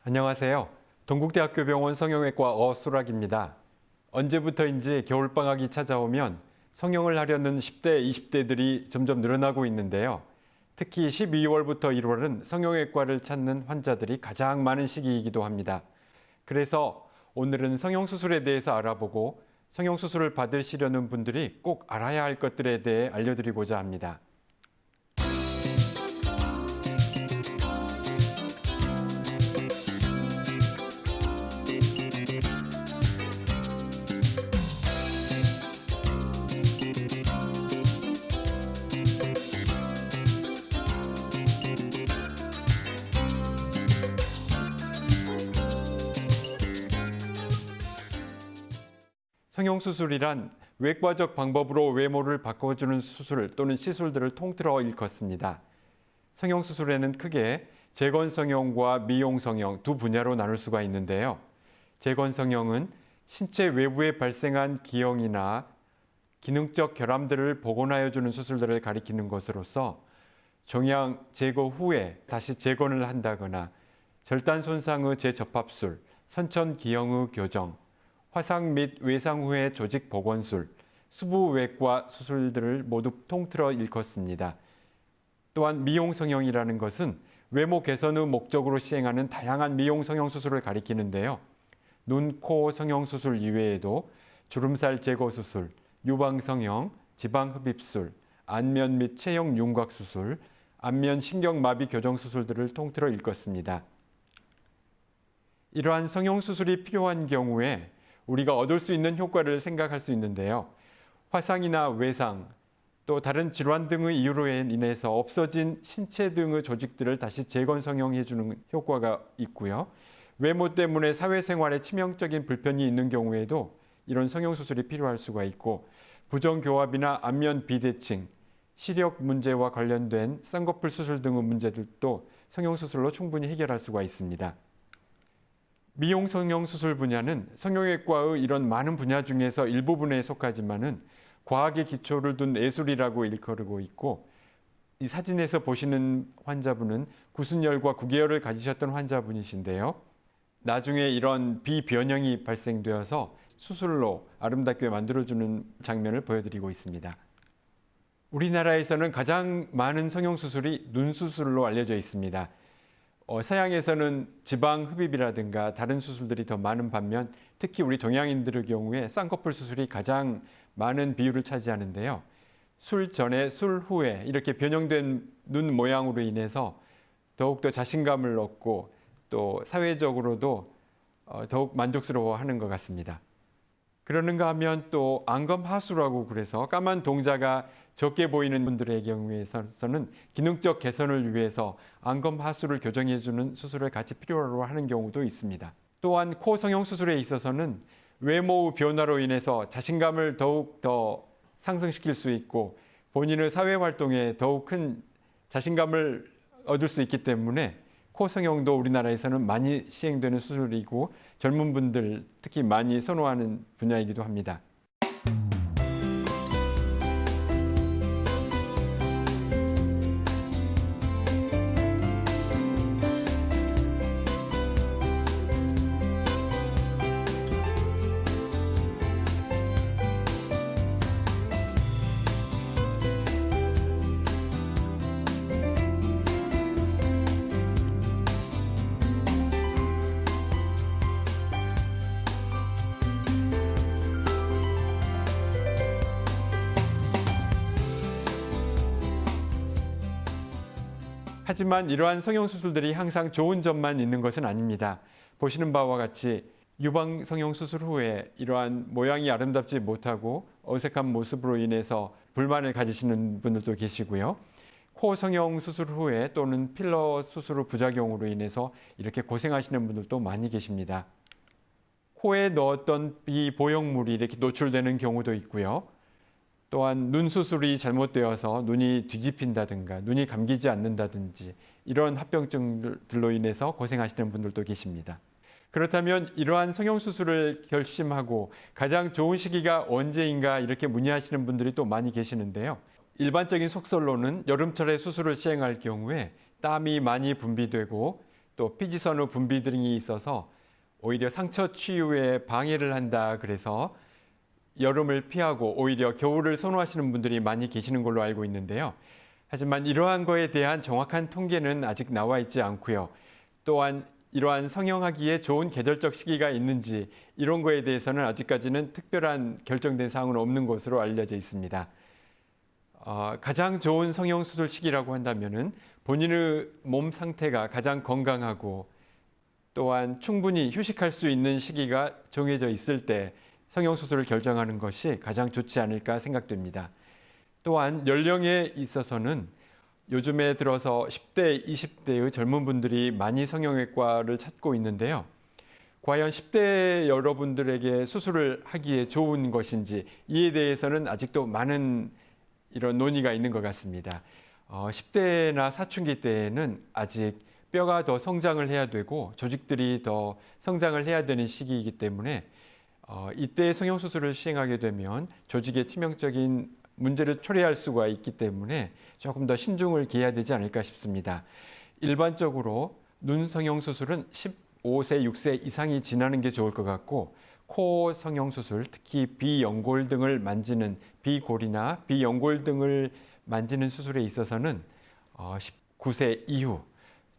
안녕하세요. 동국대학교 병원 성형외과 어수락입니다. 언제부터인지 겨울방학이 찾아오면 성형을 하려는 10대, 20대들이 점점 늘어나고 있는데요. 특히 12월부터 1월은 성형외과를 찾는 환자들이 가장 많은 시기이기도 합니다. 그래서 오늘은 성형수술에 대해서 알아보고 성형수술을 받으시려는 분들이 꼭 알아야 할 것들에 대해 알려드리고자 합니다. 성형수술이란 외과적 방법으로 외모를 바꿔주는 수술 또는 시술들을 통틀어 일컫습니다. 성형수술에는 크게 재건성형과 미용성형 두 분야로 나눌 수가 있는데요. 재건성형은 신체 외부에 발생한 기형이나 기능적 결함들을 복원하여 주는 수술들을 가리키는 것으로서 종양 제거 후에 다시 재건을 한다거나 절단 손상의 재접합술, 선천 기형의 교정, 화상 및 외상 후의 조직 복원술, 수부외과 수술들을 모두 통틀어 일컫습니다. 또한 미용성형이라는 것은 외모 개선의 목적으로 시행하는 다양한 미용성형 수술을 가리키는데요. 눈, 코 성형수술 이외에도 주름살 제거 수술, 유방성형, 지방흡입술, 안면 및 체형 윤곽 수술, 안면 신경마비 교정 수술들을 통틀어 일컫습니다. 이러한 성형수술이 필요한 경우에 우리가 얻을 수 있는 효과를 생각할 수 있는데요. 화상이나 외상, 또 다른 질환 등의 이유로 인해서 없어진 신체 등의 조직들을 다시 재건성형해 주는 효과가 있고요. 외모 때문에 사회생활에 치명적인 불편이 있는 경우에도 이런 성형수술이 필요할 수가 있고, 부정교합이나 안면 비대칭, 시력 문제와 관련된 쌍꺼풀 수술 등의 문제들도 성형수술로 충분히 해결할 수가 있습니다. 미용 성형수술 분야는 성형외과의 이런 많은 분야 중에서 일부분에 속하지만은 과학의 기초를 둔 예술이라고 일컬고 있고, 이 사진에서 보시는 환자분은 구순열과 구개열을 가지셨던 환자분이신데요. 나중에 이런 비변형이 발생되어서 수술로 아름답게 만들어주는 장면을 보여드리고 있습니다. 우리나라에서는 가장 많은 성형수술이 눈수술로 알려져 있습니다. 서양에서는 지방흡입이라든가 다른 수술들이 더 많은 반면 특히 우리 동양인들의 경우에 쌍꺼풀 수술이 가장 많은 비율을 차지하는데요. 술 전에 술 후에 이렇게 변형된 눈 모양으로 인해서 더욱더 자신감을 얻고 또 사회적으로도 더욱 만족스러워하는 것 같습니다. 그러는가 하면 또 안검하수라고 그래서 까만 동자가 적게 보이는 분들의 경우에서는 기능적 개선을 위해서 안검하수를 교정해주는 수술을 같이 필요로 하는 경우도 있습니다. 또한 코 성형 수술에 있어서는 외모 변화로 인해서 자신감을 더욱 더 상승시킬 수 있고 본인의 사회활동에 더욱 큰 자신감을 얻을 수 있기 때문에 코 성형도 우리나라에서는 많이 시행되는 수술이고 젊은 분들 특히 많이 선호하는 분야이기도 합니다. 하지만 이러한 성형수술들이 항상 좋은 점만 있는 것은 아닙니다. 보시는 바와 같이 유방 성형수술 후에 이러한 모양이 아름답지 못하고 어색한 모습으로 인해서 불만을 가지시는 분들도 계시고요. 코 성형수술 후에 또는 필러 수술 후 부작용으로 인해서 이렇게 고생하시는 분들도 많이 계십니다. 코에 넣었던 비보형물이 이렇게 노출되는 경우도 있고요. 또한 눈 수술이 잘못되어서 눈이 뒤집힌다든가 눈이 감기지 않는다든지 이런 합병증들로 인해서 고생하시는 분들도 계십니다. 그렇다면 이러한 성형수술을 결심하고 가장 좋은 시기가 언제인가 이렇게 문의하시는 분들이 또 많이 계시는데요. 일반적인 속설로는 여름철에 수술을 시행할 경우에 땀이 많이 분비되고 또 피지선후 분비 등이 있어서 오히려 상처 치유에 방해를 한다 그래서 여름을 피하고 오히려 겨울을 선호하시는 분들이 많이 계시는 걸로 알고 있는데요. 하지만 이러한 거에 대한 정확한 통계는 아직 나와 있지 않고요. 또한 이러한 성형하기에 좋은 계절적 시기가 있는지 이런 거에 대해서는 아직까지는 특별한 결정된 사항은 없는 것으로 알려져 있습니다. 가장 좋은 성형수술 시기라고 한다면은 본인의 몸 상태가 가장 건강하고 또한 충분히 휴식할 수 있는 시기가 정해져 있을 때 성형수술을 결정하는 것이 가장 좋지 않을까 생각됩니다. 또한 연령에 있어서는 요즘에 들어서 10대, 20대의 젊은 분들이 많이 성형외과를 찾고 있는데요. 과연 10대 여러분들에게 수술을 하기에 좋은 것인지 이에 대해서는 아직도 많은 이런 논의가 있는 것 같습니다. 10대나 사춘기 때에는 아직 뼈가 더 성장을 해야 되고 조직들이 더 성장을 해야 되는 시기이기 때문에 이때 성형수술을 시행하게 되면 조직에 치명적인 문제를 초래할 수가 있기 때문에 조금 더 신중을 기해야 되지 않을까 싶습니다. 일반적으로 눈 성형수술은 15세, 6세 이상이 지나는 게 좋을 것 같고 코 성형수술, 특히 비연골 등을 만지는 비골이나 비연골 등을 만지는 수술에 있어서는 19세 이후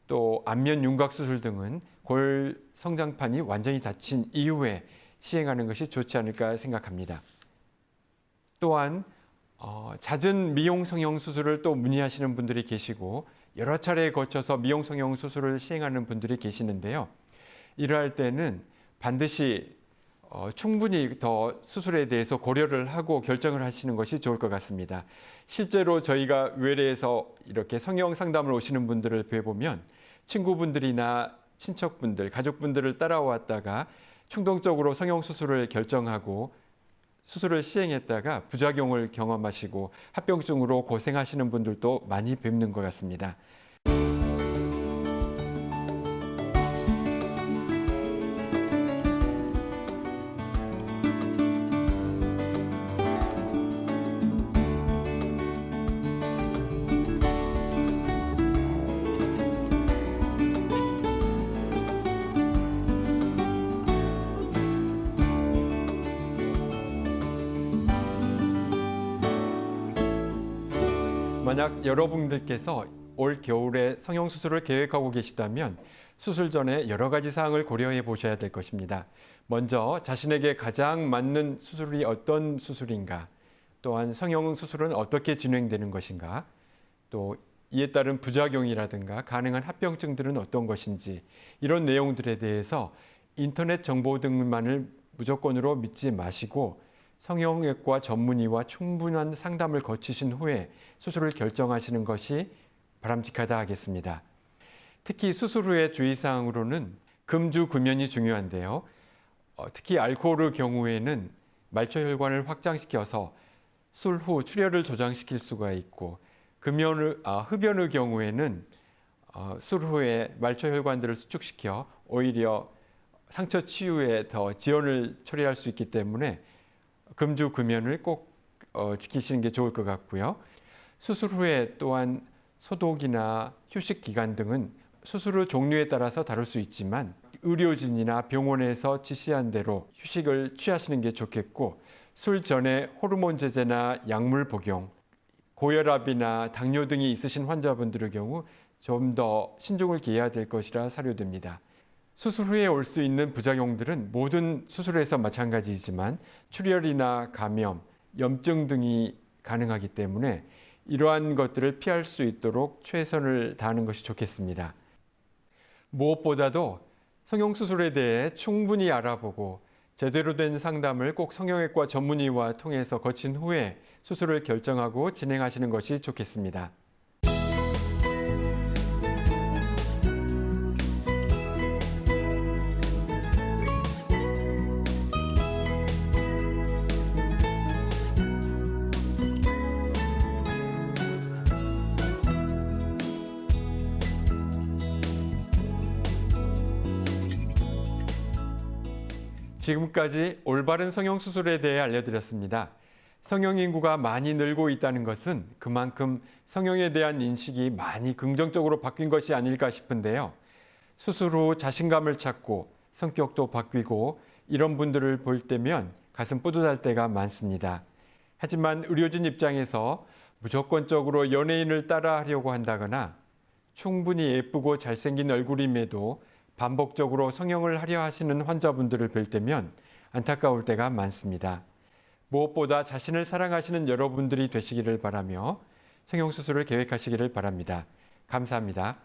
또 안면 윤곽 수술 등은 골 성장판이 완전히 닫힌 이후에 시행하는 것이 좋지 않을까 생각합니다. 또한 잦은 미용 성형 수술을 또 문의하시는 분들이 계시고 여러 차례에 거쳐서 미용 성형 수술을 시행하는 분들이 계시는데요. 이러할 때는 반드시 충분히 더 수술에 대해서 고려를 하고 결정을 하시는 것이 좋을 것 같습니다. 실제로 저희가 외래에서 이렇게 성형 상담을 오시는 분들을 뵈보면 친구분들이나 친척분들, 가족분들을 따라왔다가 충동적으로 성형 수술을 결정하고 수술을 시행했다가 부작용을 경험하시고 합병증으로 고생하시는 분들도 많이 뵙는 것 같습니다. 만약 여러분들께서 올 겨울에 성형수술을 계획하고 계시다면 수술 전에 여러 가지 사항을 고려해 보셔야 될 것입니다. 먼저 자신에게 가장 맞는 수술이 어떤 수술인가, 또한 성형수술은 어떻게 진행되는 것인가, 또 이에 따른 부작용이라든가 가능한 합병증들은 어떤 것인지 이런 내용들에 대해서 인터넷 정보 등만을 무조건으로 믿지 마시고 성형외과 전문의와 충분한 상담을 거치신 후에 수술을 결정하시는 것이 바람직하다 하겠습니다. 특히 수술 후의 주의사항으로는 금주 금연이 중요한데요. 특히 알코올의 경우에는 말초혈관을 확장시켜서 술 후 출혈을 조장시킬 수가 있고 흡연의 경우에는 술 후에 말초혈관들을 수축시켜 오히려 상처 치유에 더 지연을 초래할 수 있기 때문에 금주 금연을 꼭 지키시는 게 좋을 것 같고요. 수술 후에 또한 소독이나 휴식 기간 등은 수술의 종류에 따라서 다를 수 있지만 의료진이나 병원에서 지시한 대로 휴식을 취하시는 게 좋겠고 술 전에 호르몬 제제나 약물 복용, 고혈압이나 당뇨 등이 있으신 환자분들의 경우 좀 더 신중을 기해야 될 것이라 사료됩니다. 수술 후에 올 수 있는 부작용들은 모든 수술에서 마찬가지이지만 출혈이나 감염, 염증 등이 가능하기 때문에 이러한 것들을 피할 수 있도록 최선을 다하는 것이 좋겠습니다. 무엇보다도 성형수술에 대해 충분히 알아보고 제대로 된 상담을 꼭 성형외과 전문의와 통해서 거친 후에 수술을 결정하고 진행하시는 것이 좋겠습니다. 지금까지 올바른 성형수술에 대해 알려드렸습니다. 성형 인구가 많이 늘고 있다는 것은 그만큼 성형에 대한 인식이 많이 긍정적으로 바뀐 것이 아닐까 싶은데요. 수술 후 자신감을 찾고 성격도 바뀌고 이런 분들을 볼 때면 가슴 뿌듯할 때가 많습니다. 하지만 의료진 입장에서 무조건적으로 연예인을 따라하려고 한다거나 충분히 예쁘고 잘생긴 얼굴임에도 반복적으로 성형을 하려 하시는 환자분들을 뵐 때면 안타까울 때가 많습니다. 무엇보다 자신을 사랑하시는 여러분들이 되시기를 바라며 성형수술을 계획하시기를 바랍니다. 감사합니다.